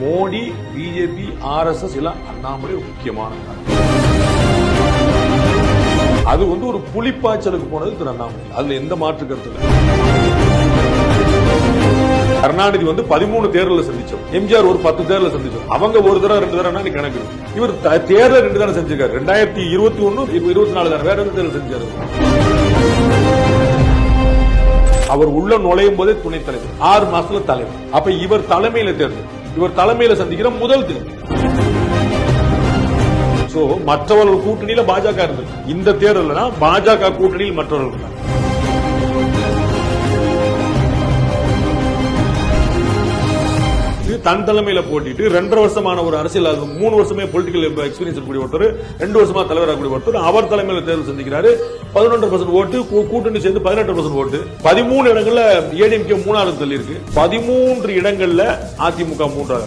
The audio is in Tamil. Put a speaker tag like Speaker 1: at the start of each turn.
Speaker 1: மோடி, பிஜேபி, RSS எல்லாம் அண்ணாமலை ஒரு முக்கியமான காரணம். அது ஒரு புலிப்பாய்ச்சலுக்கு போனது திரு அண்ணாமலை. அதுல எந்த மாற்று கருத்து இல்லை. கருணாநிதி 13 தேர்தல சந்திச்சோம். எம்ஜிஆர் ஒரு 10 தேர்தல சந்திச்சோம். அவங்க ஒரு தடவை 2 தடவை கணக்கு. இவர் தேர்தல் 2 தடவை செஞ்சிருக்காரு. 2021, 24 தானே வேற எந்த தேர்தல் செஞ்சாரு. அவர் உள்ள நுழையும் போதே துணைத் தலைவர், 6 மாசத்துல தலைவர். அப்ப இவர் தலைமையில தேர்தல், இவர் தலைமையில சந்திக்கிற முதல் தேர்தல். மற்றவர்கள் கூட்டணியில பாஜக இருந்தது. இந்த தேர்தல் பாஜக கூட்டணியில் மற்றவர்கள் தன் தலைமையில போட்டிட்டு 2.5 வருஷமான ஒரு அரசியல், 3 வருஷமே பொலிட்டிக்கல் எக்ஸ்பீரியன்ஸ் கூடிய ஒருத்தர், 2 வருஷமா தலைவராக கூடிய ஒருத்தர், அவர் தலைமையில தேர்தல் சந்திக்கிறாரு. 11% ஓட்டு, கூட்டணி சேர்ந்து 18% ஓட்டு. 13 இடங்கள்ல ஏடிஎம்கே 3வது தள்ளி இருக்கு. 13 இடங்கள்ல அதிமுக 3வது.